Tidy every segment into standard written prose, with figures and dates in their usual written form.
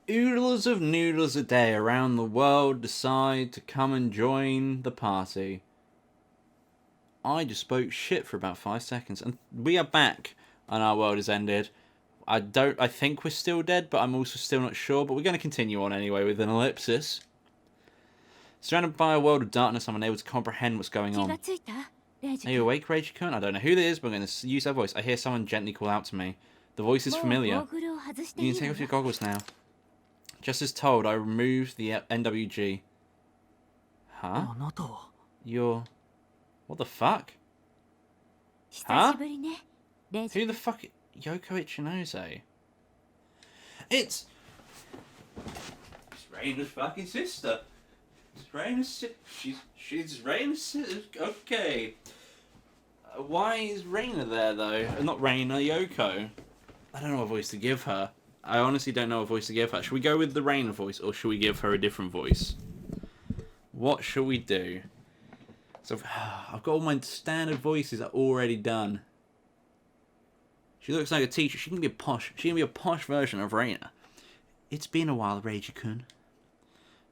Oodles of noodles a day around the world decide to come and join the party. I just spoke shit for about 5 seconds, and we are back, and our world has ended. I think we're still dead, but I'm also still not sure, but we're going to continue on anyway with an ellipsis. Surrounded by a world of darkness, I'm unable to comprehend what's going on. Are you awake, Reiji-kun? I don't know who this is, but I'm going to use that voice. I hear someone gently call out to me. The voice is familiar. You can take off your goggles now. Just as told, I removed the NWG. Huh? You're... What the fuck? Huh? Who the fuck... Yoko Ichinose? It's Reina's fucking sister. It's Reina's she's Reina's sister. Okay. Why is Reina there, though? Not Reina, Yoko. I don't know what voice to give her. I honestly don't know what voice to give her. Should we go with the Reina voice, or should we give her a different voice? What should we do? So, I've got all my standard voices already done. She looks like a teacher. She can be a posh version of Reina. It's been a while, Reiji-kun.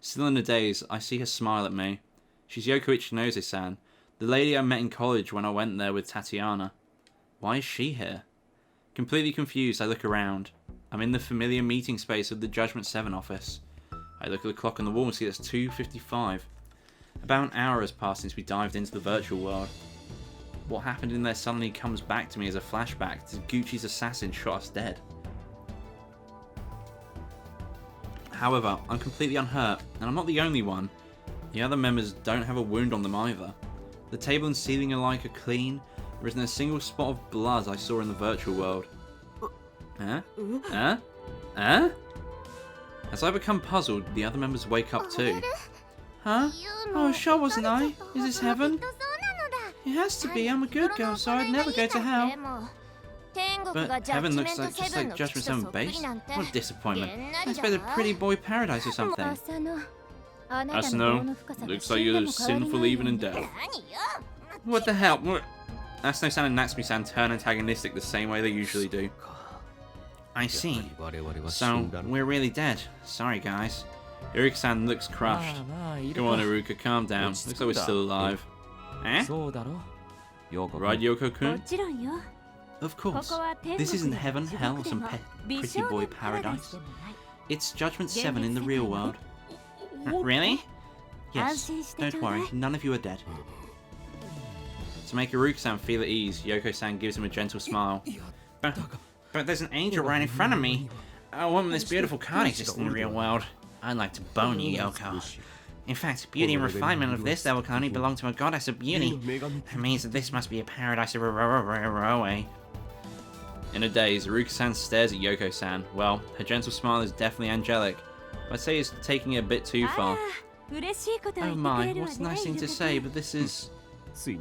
Still in the daze, I see her smile at me. She's Yoko Ichinose-san, the lady I met in college when I went there with Tatiana. Why is she here? Completely confused, I look around. I'm in the familiar meeting space of the Judgment 7 office. I look at the clock on the wall and see it's 2:55. About an hour has passed since we dived into the virtual world. What happened in there suddenly comes back to me as a flashback to Gucci's assassin shot us dead. However, I'm completely unhurt, and I'm not the only one. The other members don't have a wound on them either. The table and ceiling alike are clean. There isn't a single spot of blood I saw in the virtual world. Huh? Huh? Huh? As I become puzzled, the other members wake up too. Huh? Oh, sure wasn't I? Is this heaven? It has to be. I'm a good girl, so I'd never go to hell. But heaven looks like just like Judgment 7 base. What a disappointment. I expected a pretty boy paradise or something. Asano, looks like you're sinful even in death. What the hell? Asano-san and Natsume-san turn antagonistic the same way they usually do. I see. So, we're really dead. Sorry, guys. Iruka-san looks crushed. Come on, Iruka, calm down. Looks like we're still alive. Eh? Right, Yoko-kun? Of course. This isn't heaven, hell, or some pretty boy paradise. It's Judgment 7 in the real world. Really? Yes. Don't worry, none of you are dead. To make Iruka-san feel at ease, Yoko-san gives him a gentle smile. But there's an angel right in front of me. A woman this beautiful can't exist in the real world. I'd like to bone you, Yoko. In fact, beauty and refinement of this level can only belong to a goddess of beauty. That means that this must be a paradise of Roe. In a daze, Iruka-san stares at Yoko-san. Well, her gentle smile is definitely angelic. I'd say it's taking it a bit too far. Oh my, what's a nice thing to say, but this is...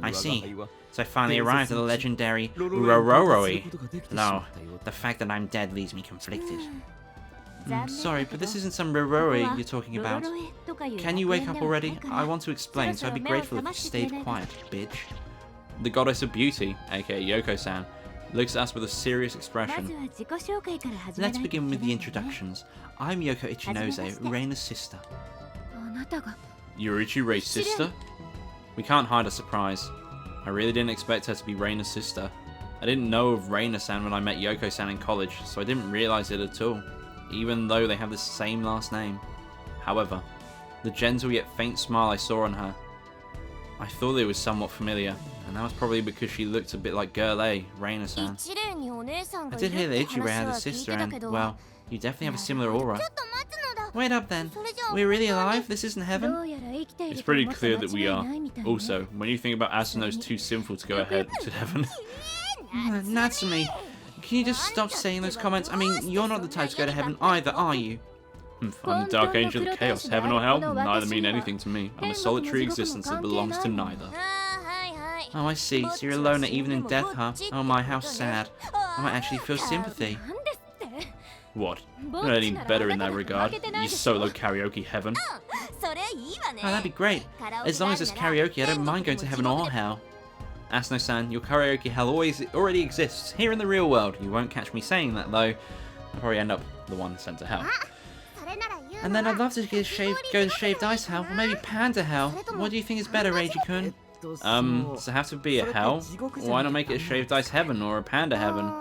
I see. So I finally arrived at the legendary Roe. No, the fact that I'm dead leaves me conflicted. Sorry, but this isn't some Roe you're talking about. Can you wake up already? I want to explain, so I'd be grateful if you stayed quiet, bitch. The goddess of beauty, aka Yoko-san, looks at us with a serious expression. Let's begin with the introductions. I'm Yoko Ichinose, Reina's sister. You're Ichi-Rei's sister? We can't hide our surprise. I really didn't expect her to be Reina's sister. I didn't know of Reina-san when I met Yoko-san in college, so I didn't realize it at all, even though they have the same last name. However, the gentle yet faint smile I saw on her, I thought it was somewhat familiar, and that was probably because she looked a bit like Girl A, Reina-san. I did hear that Ichi-Rei had a sister and, well, you definitely have a similar aura. Wait up then, we're really alive? This isn't heaven? It's pretty clear that we are. Also, when you think about Asano's too sinful to go ahead to heaven. Natsume, can you just stop saying those comments? I mean, you're not the type to go to heaven either, are you? I'm the Dark Angel of Chaos, heaven or hell, neither mean anything to me. I'm a solitary existence that belongs to neither. Oh, I see, so you're a loner even in death, huh? Oh my, how sad. I might actually feel sympathy. What? You're not any better in that regard. You solo karaoke heaven. Oh, that'd be great. As long as there's karaoke, I don't mind going to heaven or hell. Asano-san, your karaoke hell already exists here in the real world. You won't catch me saying that though. I'll probably end up the one sent to hell. And then I'd love to go to Shaved Ice Hell, or maybe Panda Hell. What do you think is better, Reiji-kun? Does it have to be a hell? Why not make it a Shaved Ice Heaven or a Panda Heaven?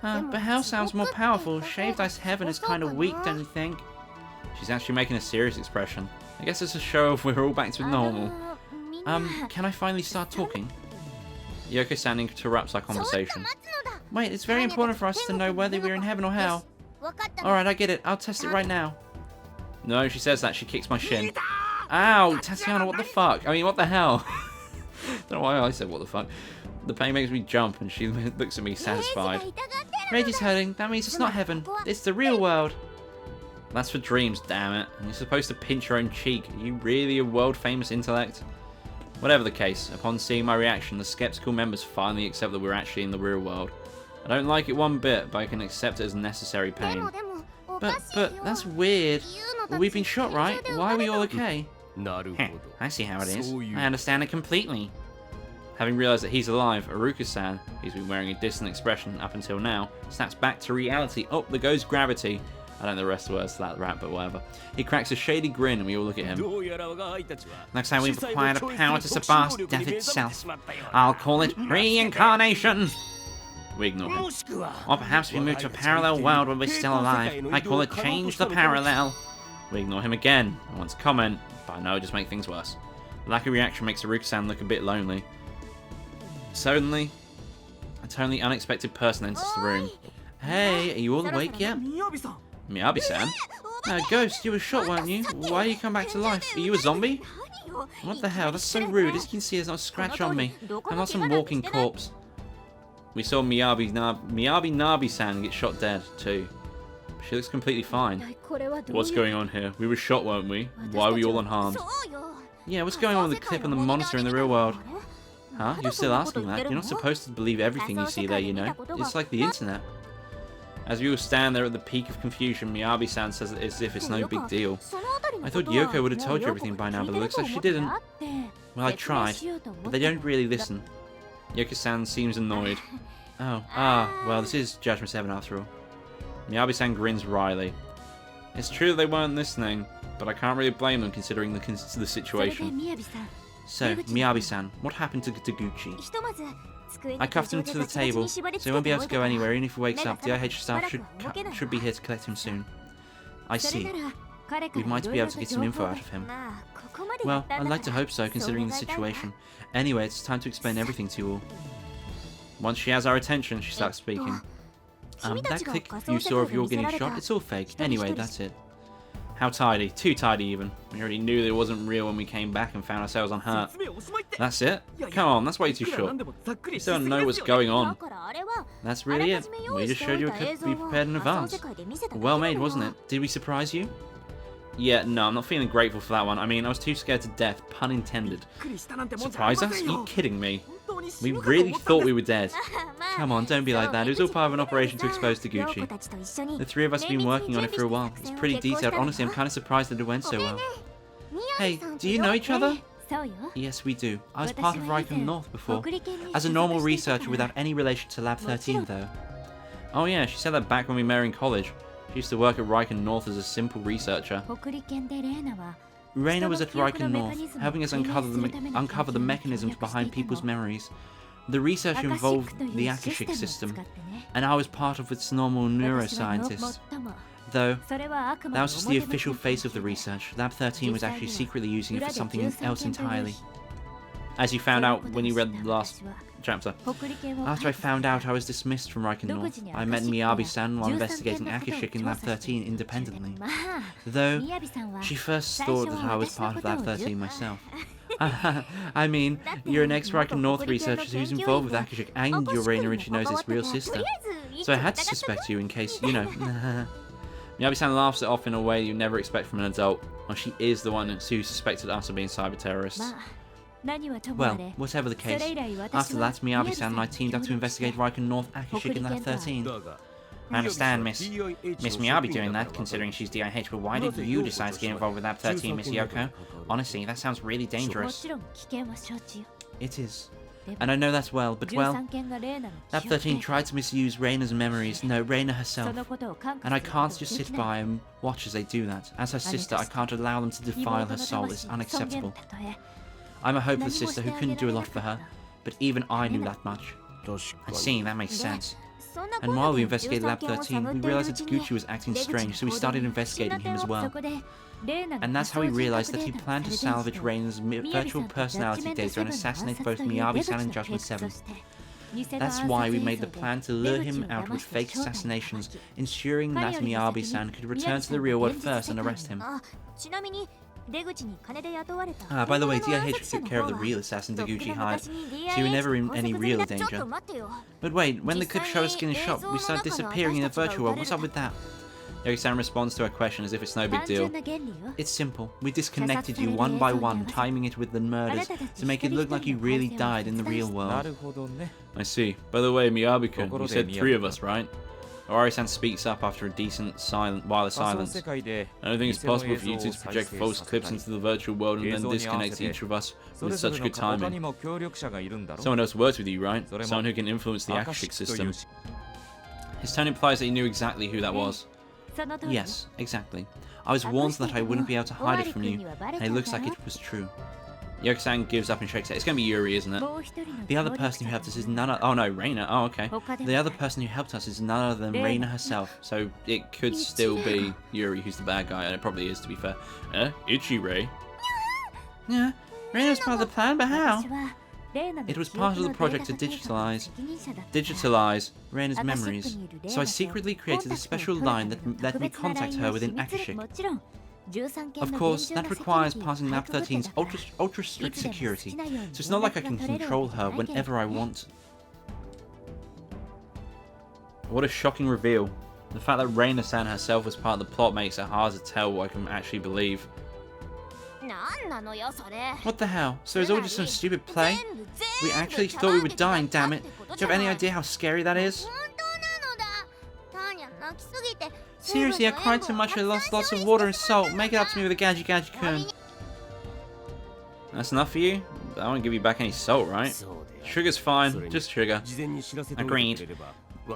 But hell sounds more powerful. Shaved Ice Heaven is kind of weak, don't you think? She's actually making a serious expression. I guess it's a show of we're all back to normal. Can I finally start talking? Yoko-san interrupts our conversation. Wait, it's very important for us to know whether we're in heaven or hell. Alright, I get it. I'll test it right now. No, she says that. She kicks my shin. Ow, Tatiana, what the fuck? I mean, what the hell? Don't know why I said what the fuck. The pain makes me jump and she looks at me satisfied. Reiji's hurting. That means it's not heaven. It's the real world. That's for dreams, damn it. And you're supposed to pinch your own cheek. Are you really a world-famous intellect? Whatever the case, upon seeing my reaction, the skeptical members finally accept that we're actually in the real world. I don't like it one bit, but I can accept it as necessary pain. But that's weird. Well, we've been shot, right? Why are we all okay? I see how it is. I understand it completely. Having realized that he's alive, Aruka-san, who's been wearing a distant expression up until now, snaps back to reality. Oh, there goes gravity. I don't know the rest of the words to that rap, but whatever. He cracks a shady grin and we all look at him. Looks like we've acquired a power to surpass death itself. I'll call it reincarnation. We ignore him. Or perhaps we move to a parallel world where we're still alive. I call it change the parallel. We ignore him again. I want to comment, but I know it just makes things worse. The lack of reaction makes Aruka-san look a bit lonely. Suddenly, a totally unexpected person enters the room. Hey, are you all awake yet? Miyabi-san? Ghost, you were shot, weren't you? Why did you come back to life? Are you a zombie? What the hell? That's so rude. As you can see, there's not a scratch on me. I'm not some walking corpse. We saw Miyabi-Nabi-san get shot dead, too. She looks completely fine. What's going on here? We were shot, weren't we? Why are we all unharmed? Yeah, what's going on with the clip on the monitor in the real world? Huh? You're still asking that? You're not supposed to believe everything you see there, you know? It's like the internet. As we all stand there at the peak of confusion, Miyabi-san says it as if it's no big deal. I thought Yoko would have told you everything by now, but it looks like she didn't. Well, I tried, but they don't really listen. Yoko-san seems annoyed. Well, this is Judgment 7 after all. Miyabi-san grins wryly. It's true that they weren't listening, but I can't really blame them considering the situation. So, Miyabi-san, what happened to Taguchi? I cuffed him to the table, so he won't be able to go anywhere. Even if he wakes up, the IH staff should be here to collect him soon. I see. We might be able to get some info out of him. Well, I'd like to hope so, considering the situation. Anyway, it's time to explain everything to you all. Once she has our attention, she starts speaking. That clip you saw of you getting shot, it's all fake. Anyway, that's it. How tidy. Too tidy, even. We already knew that it wasn't real when we came back and found ourselves unhurt. That's it? Come on, that's way too short. You don't know what's going on. That's really it. We just showed you it could be prepared in advance. Well made, wasn't it? Did we surprise you? Yeah, no, I'm not feeling grateful for that one. I mean, I was too scared to death, pun intended. Surprise us? Are you kidding me? We really thought we were dead. Come on, don't be like that. It was all part of an operation to expose Taguchi. The three of us have been working on it for a while. It's pretty detailed. Honestly, I'm kind of surprised that it went so well. Hey, do you know each other? Yes, we do. I was part of Raikkonen North before. As a normal researcher without any relation to Lab 13, though. Oh yeah, she said that back when we met her in college. She used to work at Raikkonen North as a simple researcher. Reina was at Raikkonen North, helping us uncover the mechanisms behind people's memories. The research involved the Akashic system, and I was part of its normal neuroscientists. Though, that was just the official face of the research. Lab 13 was actually secretly using it for something else entirely. As you found out when you read the last chapter. After I found out I was dismissed from Raikkonen North, I met Miyabi-san while investigating Akashic in Lab 13 independently. Though, she first thought that I was part of Lab 13 myself. I mean, you're an ex-Raikkonen North researcher who's involved with Akashic, and you're Reina Ichino's real sister. So I had to suspect you in case, you know. Miyabi-san laughs it off in a way you never expect from an adult. Well, she is the one who suspected us of being cyber terrorists. Well, whatever the case, after that, Miyabi-san and I teamed up to investigate Raikkonen North Akashic in Lab 13. I understand, Miss Miyabi doing that, considering she's DIH, but why did you decide to get involved with Lab 13, Miss Yoko? Honestly, that sounds really dangerous. It is. And I know that well, but well, that 13 tried to misuse Reina's memories, no, Reina herself. And I can't just sit by and watch as they do that. As her sister, I can't allow them to defile her soul. It's unacceptable. I'm a hopeless sister who couldn't do a lot for her, but even I knew that much. I see, that makes sense. And while we investigated Lab 13, we realized that Taguchi was acting strange, so we started investigating him as well. And that's how we realized that he planned to salvage Reina's virtual personality data and assassinate both Miyabi-san and Judgment 7. That's why we made the plan to lure him out with fake assassinations, ensuring that Miyabi-san could return to the real world first and arrest him. By the way, DIH took care of the real assassin Taguchi hired, so you were never in any real danger. But wait, when the clip showed us in the shop, we started disappearing in the virtual world. What's up with that? Yori-san responds to her question as if it's no big deal. It's simple. We disconnected you one by one, timing it with the murders, to make it look like you really died in the real world. I see. By the way, Miyabi-kun, you said 3 of us, right? Owari-san speaks up after a decent while of silence. I don't think it's possible for you two to project false clips into the virtual world and then disconnect each of us with such good timing. Someone else works with you, right? Someone who can influence the Akashic system. His tone implies that he knew exactly who that was. Yes, exactly. I was warned that I wouldn't be able to hide it from you, and it looks like it was true. Yoko-san gives up and shakes it. It's gonna be Yuri, isn't it? The other person who helped us is none other... Oh no, Reina. Oh, okay. The other person who helped us is none other than Reina herself. So it could still be Yuri who's the bad guy, and it probably is, to be fair. Ichi-Rei? Yeah, Reina's part of the plan, but how? It was part of the project to digitalize Reina's memories. So I secretly created a special line that let me contact her within Akashic. Of course, that requires passing Lab 13's ultra-strict security, so it's not like I can control her whenever I want. What a shocking reveal. The fact that Reina-san herself was part of the plot makes it hard to tell what I can actually believe. What the hell? So it's all just some stupid play? We actually thought we were dying, damn it. Do you have any idea how scary that is? Seriously, I cried too much I lost lots of water and salt. Make it up to me with a Gaji-Gaji-kun. That's enough for you? I won't give you back any salt, right? Sugar's fine, just sugar. Agreed.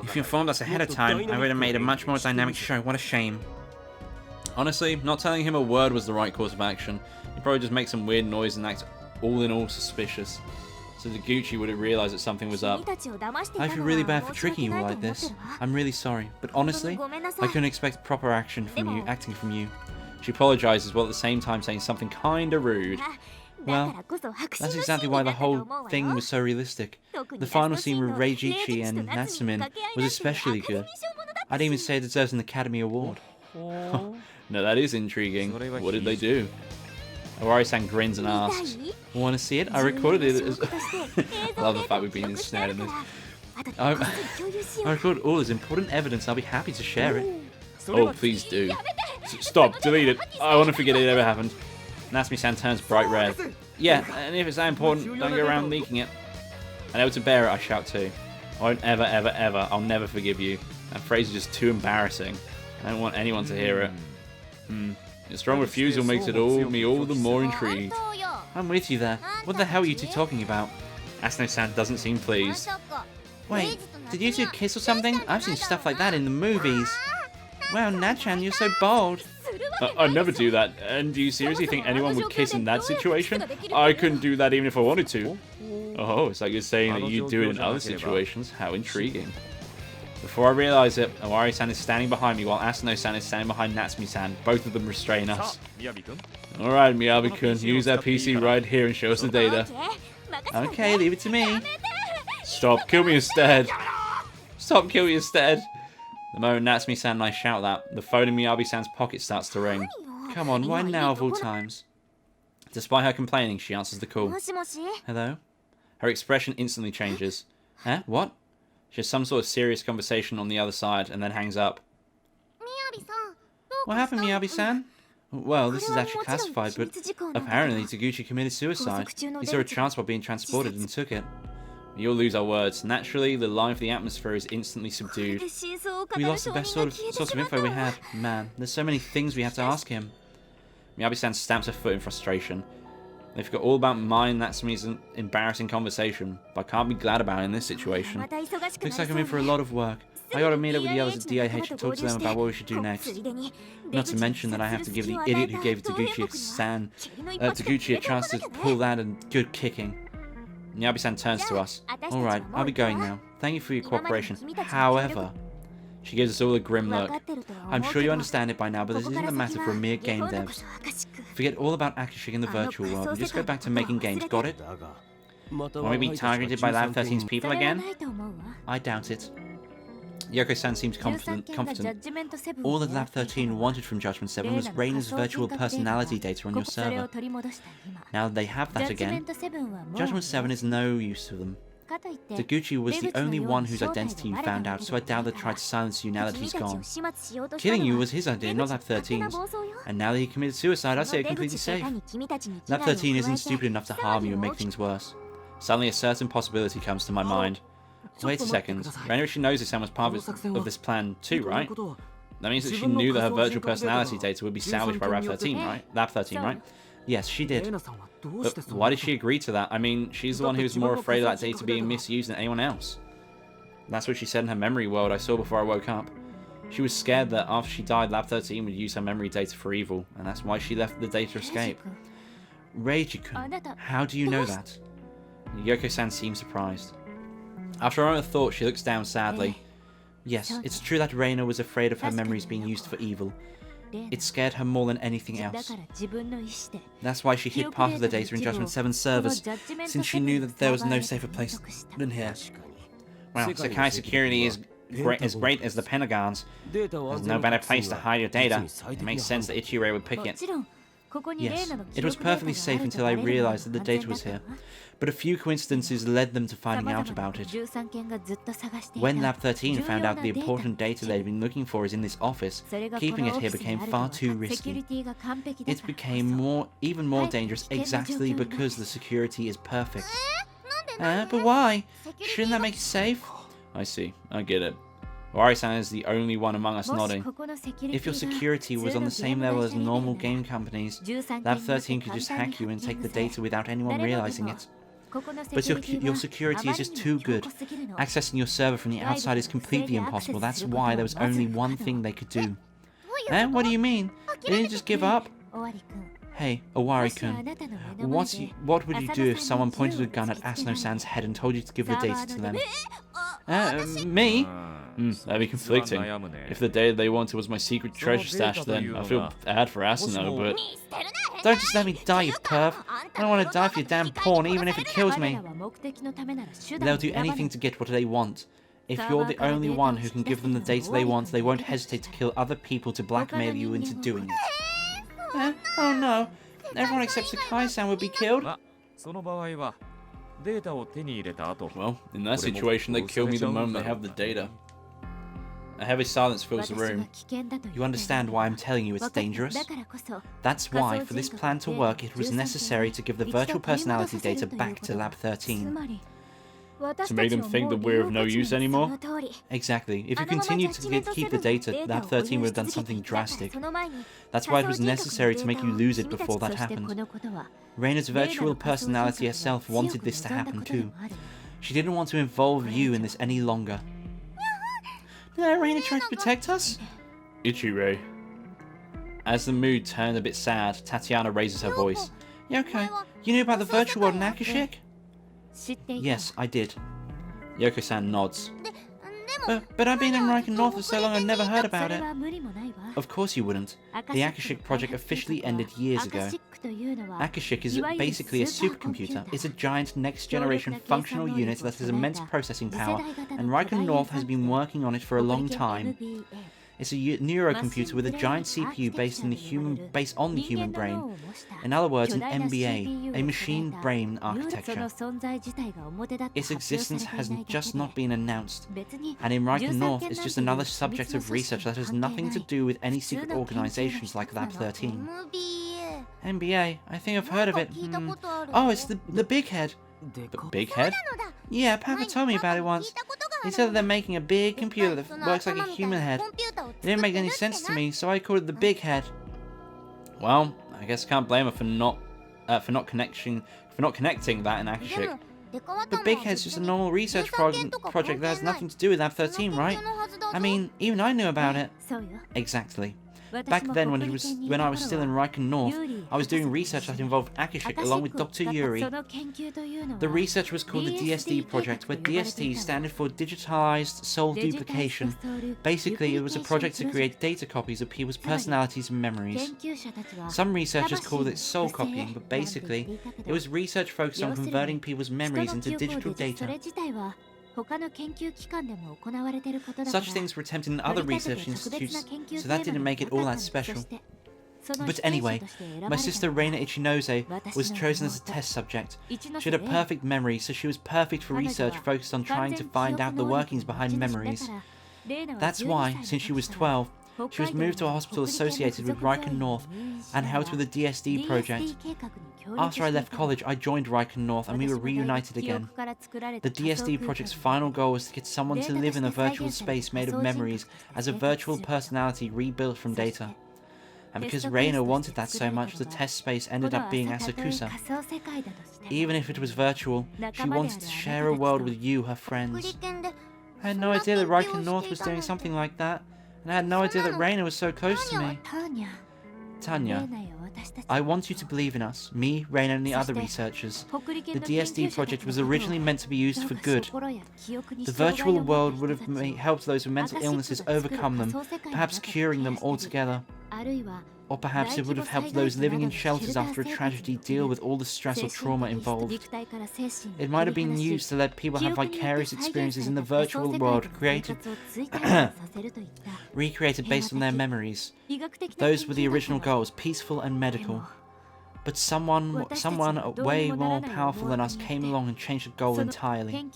If you informed us ahead of time, I would have made a much more dynamic show. What a shame. Honestly, not telling him a word was the right course of action. He'd probably just make some weird noise and act all in all suspicious. So Taguchi would have realized that something was up. I feel really bad for tricking you like this. I'm really sorry, but honestly, I couldn't expect proper acting from you. She apologizes while at the same time saying something kinda rude. Well, that's exactly why the whole thing was so realistic. The final scene with Reijichi and Natsumin was especially good. I'd even say it deserves an Academy Award. No, that is intriguing. What did they do? Owari-san grins and asks, "Want to see it? I recorded it as..." I love the fact we've been ensnared in this. I recorded all this important evidence. I'll be happy to share it. Oh, please do. Stop, delete it. I want to forget it ever happened. Natsumi-san turns bright red. Yeah, and if it's that important, don't go around leaking it. Unable to bear it, I shout too. I won't ever, ever, ever. I'll never forgive you. That phrase is just too embarrassing. I don't want anyone to hear it. Your strong refusal makes it all the more intrigued. I'm with you there. What the hell are you two talking about? Asano-san doesn't seem pleased. Wait, did you two kiss or something? I've seen stuff like that in the movies. Wow, Nat-chan, you're so bold. I'd never do that. And do you seriously think anyone would kiss in that situation? I couldn't do that even if I wanted to. Oh, it's like you're saying that you'd do it in other situations. How intriguing. Before I realise it, Owari-san is standing behind me while Asano-san is standing behind Natsumi-san. Both of them restrain us. Alright, Miyabi-kun, use that PC right here and show us the data. Okay, leave it to me. Stop, kill me instead. Stop, kill me instead. The moment Natsumi-san and I shout that, the phone in Miyabi-san's pocket starts to ring. Come on, why now of all times? Despite her complaining, she answers the call. Hello? Her expression instantly changes. Huh? What? She has some sort of serious conversation on the other side and then hangs up. What happened, Miyabi-san? Well, this is actually classified, but apparently Taguchi committed suicide. He saw a chance while being transported and took it. We all lose our words. Naturally, the line for the atmosphere is instantly subdued. We lost the best source of info we had. Man, there's so many things we have to ask him. Miyabi-san stamps her foot in frustration. They forgot all about mine and Natsumi's embarrassing conversation, but I can't be glad about it in this situation. Looks like I'm in for a lot of work. I gotta meet up with the others at DIH and talk to them about what we should do next. Not to mention that I have to give the idiot who gave Taguchi a chance to pull that and good kicking. Miyabi-san turns to us. Alright, I'll be going now. Thank you for your cooperation. However, she gives us all a grim look. I'm sure you understand it by now, but this isn't a matter for mere game devs. Forget all about Akashik in the virtual world and just go back to making games, got it? Want we be targeted by Lab 13's people again? I doubt it. Yoko-san seems confident. All that Lab 13 wanted from Judgment 7 was Reina's virtual personality data on your server. Now that they have that again, Judgment 7 is no use to them. Taguchi was the only one whose identity you found out, so I doubt they tried to silence you now that he's gone. Killing you was his idea, not Lab 13's. And now that he committed suicide, I say it completely safe. Lab 13 isn't stupid enough to harm you and make things worse. Suddenly a certain possibility comes to my mind. Wait a second, Reina actually knows Sam was part of this plan too, right? That means that she knew that her virtual personality data would be salvaged by Lab 13, right? Yes, she did. But why did she agree to that? I mean, she's the one who was more afraid of that data being misused than anyone else. That's what she said in her memory world I saw before I woke up. She was scared that after she died, Lab 13 would use her memory data for evil, and that's why she let the data escape. Reiji-kun, how do you know that? Yoko-san seems surprised. After a moment of thought, she looks down sadly. Yes, it's true that Reina was afraid of her memories being used for evil. It scared her more than anything else. That's why she hid part of the data in Judgment 7's servers, since she knew that there was no safer place than here. Well, Sakai security is as great as the Pentagon's. There's no better place to hide your data. It makes sense that Ichiro would pick it. Yes, it was perfectly safe until I realized that the data was here, but a few coincidences led them to finding out about it. When Lab 13 found out the important data they'd been looking for is in this office, keeping it here became far too risky. It became even more dangerous exactly because the security is perfect. But why? Shouldn't that make it safe? I see, I get it. Owari-san is the only one among us nodding. If your security was on the same level as normal game companies, Lab 13 could just hack you and take the data without anyone realizing it. But your security is just too good. Accessing your server from the outside is completely impossible. That's why there was only one thing they could do. What do you mean? They didn't just give up? Hey, Owari-kun, what would you do if someone pointed a gun at Asano-san's head and told you to give the data to them? Me? That'd be conflicting. If the data they wanted was my secret treasure stash, then I feel bad for Asano, but... Don't just let me die, you perv. I don't want to die for your damn porn, even if it kills me. They'll do anything to get what they want. If you're the only one who can give them the data they want, they won't hesitate to kill other people to blackmail you into doing it. Oh no. Everyone except Sakai-san would be killed. Well, in that situation, they kill me the moment they have the data. A heavy silence fills the room. You understand why I'm telling you it's dangerous? That's why, for this plan to work, it was necessary to give the virtual personality data back to Lab 13. To make them think that we're of no use anymore? Exactly. If you continue to keep the data, Lab 13 would have done something drastic. That's why it was necessary to make you lose it before that happened. Reina's virtual personality herself wanted this to happen too. She didn't want to involve you in this any longer. Reina trying to protect us? Ichiro. As the mood turned a bit sad, Tatiana raises her voice. Yoko, you knew about the virtual world in Akashik? Yes, I did. Yoko-san nods. But I've been in Riken North for so long I've never heard about it. Of course you wouldn't. The Akashik project officially ended years ago. Akashik is basically a supercomputer. It's a giant next-generation functional unit that has immense processing power, and Riken North has been working on it for a long time. It's a neurocomputer with a giant CPU based on the human brain. In other words, an MBA, a machine brain architecture. Its existence has just not been announced, and in Riken North it's just another subject of research that has nothing to do with any secret organizations like Lab 13. MBA, I think I've heard of it. Oh, it's the Big Head. The Big Head? Yeah, Papa told me about it once. He said that they're making a big computer that works like a human head. It didn't make any sense to me, so I called it the Big Head. Well, I guess I can't blame her for not for not connecting that in Akashic. But Big Head's just a normal research project that has nothing to do with Lab 13, right? I mean, even I knew about it. Exactly. Back then, when I was still in Riken North, I was doing research that involved Akashic along with Dr. Yuri. The research was called the DSD project, where DSD standard for Digitalized Soul Duplication. Basically, it was a project to create data copies of people's personalities and memories. Some researchers called it soul copying, but basically, it was research focused on converting people's memories into digital data. Such things were attempted in other research institutes, so that didn't make it all that special. But anyway, my sister Reina Ichinose was chosen as a test subject. She had a perfect memory, so she was perfect for research focused on trying to find out the workings behind memories. That's why, since she was 12, she was moved to a hospital associated with Riken North and helped with the DSD project. After I left college, I joined Riken North and we were reunited again. The DSD project's final goal was to get someone to live in a virtual space made of memories as a virtual personality rebuilt from data. And because Reina wanted that so much, the test space ended up being Asakusa. Even if it was virtual, she wanted to share a world with you, her friends. I had no idea that Riken North was doing something like that, and I had no idea that Reina was so close to me. Tanya, I want you to believe in us, me, Reina, and the other researchers. The DSD project was originally meant to be used for good. The virtual world would have helped those with mental illnesses overcome them, perhaps curing them altogether. Or perhaps it would have helped those living in shelters after a tragedy deal with all the stress or trauma involved. It might have been used to let people have vicarious experiences in the virtual world recreated based on their memories. Those were the original goals, peaceful and medical. But someone way more powerful than us came along and changed the goal entirely.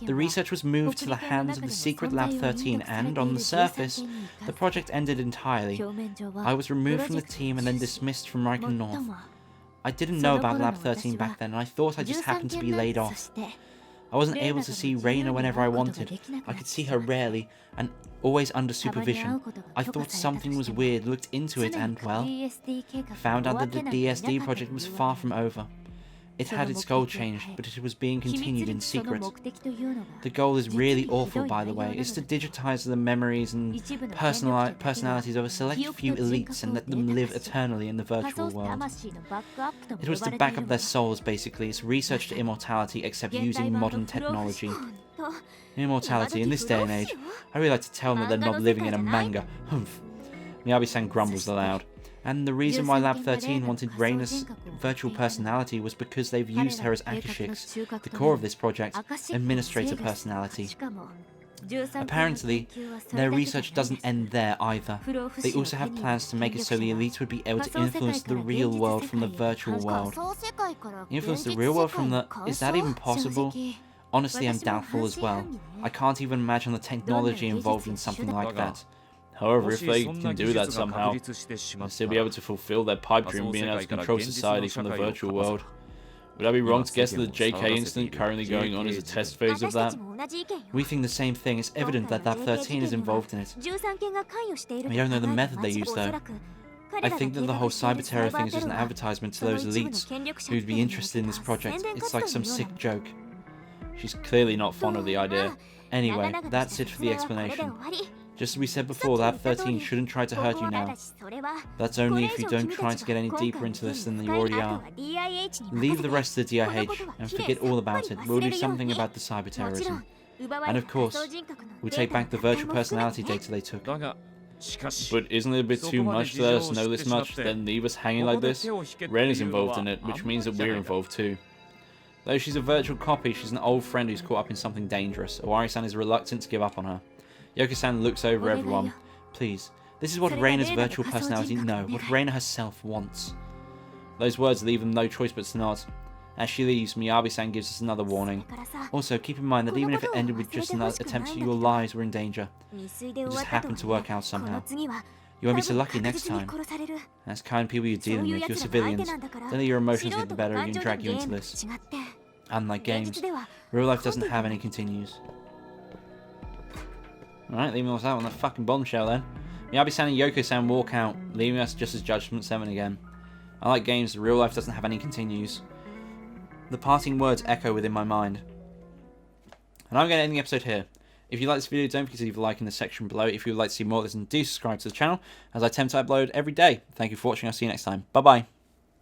The research was moved to the hands of the secret Lab 13 and, on the surface, the project ended entirely. I was removed from the team and then dismissed from Riken North. I didn't know about Lab 13 back then and I thought I just happened to be laid off. I wasn't able to see Reina whenever I wanted. I could see her rarely, and always under supervision. I thought something was weird, looked into it, and, well, found out that the DSD project was far from over. It had its goal changed, but it was being continued in secret. The goal is really awful, by the way. It's to digitize the memories and personalities of a select few elites and let them live eternally in the virtual world. It was to back up their souls, basically. It's research to immortality, except using modern technology. Immortality, in this day and age, I really like to tell them that they're not living in a manga. Humph. Miyabi-san grumbles aloud. And the reason why Lab 13 wanted Reina's virtual personality was because they've used her as Akashic's, the core of this project, administrator personality. Apparently, their research doesn't end there either. They also have plans to make it so the elites would be able to influence the real world from the virtual world. Influence the real world from the... Is that even possible? Honestly, I'm doubtful as well. I can't even imagine the technology involved in something like that. However, if they can do that somehow, they'll still be able to fulfill their pipe dream being able to control society from the virtual world. Would I be wrong to guess that the JK incident currently going on is a test phase of that? We think the same thing. It's evident that Lab 13 is involved in it. We don't know the method they use though. I think that the whole cyber terror thing is just an advertisement to those elites who'd be interested in this project. It's like some sick joke. She's clearly not fond of the idea. Anyway, that's it for the explanation. Just as we said before, Lab 13 shouldn't try to hurt you now. That's only if you don't try to get any deeper into this than you already are. Leave the rest of the DIH and forget all about it. We'll do something about the cyber terrorism. And of course, we'll take back the virtual personality data they took. But isn't it a bit too much to let us know this much, then leave us hanging like this? Ren is involved in it, which means that we're involved too. Though she's a virtual copy, she's an old friend who's caught up in something dangerous. Owari-san is reluctant to give up on her. Yoko-san looks over everyone. Please, this is what Reina's virtual personality... No, what Reina herself wants. Those words leave them no choice but to nod. As she leaves, Miyabi-san gives us another warning. Also, keep in mind that even if it ended with just another attempt, your lives were in danger. It just happened to work out somehow. You won't be so lucky next time. That's kind of people you're dealing with, you're civilians. Don't let your emotions get the better of you and drag you into this. Unlike games, real life doesn't have any continues. Alright, leaving us out on the fucking bombshell then. Miyabi-san and Yoko-san walk out, leaving us just as Judgment 7 again. I like games that real life doesn't have any continues. The parting words echo within my mind. And I'm going to end the episode here. If you like this video, don't forget to leave a like in the section below. If you would like to see more of this, and do subscribe to the channel, as I attempt to upload every day. Thank you for watching. I'll see you next time. Bye bye.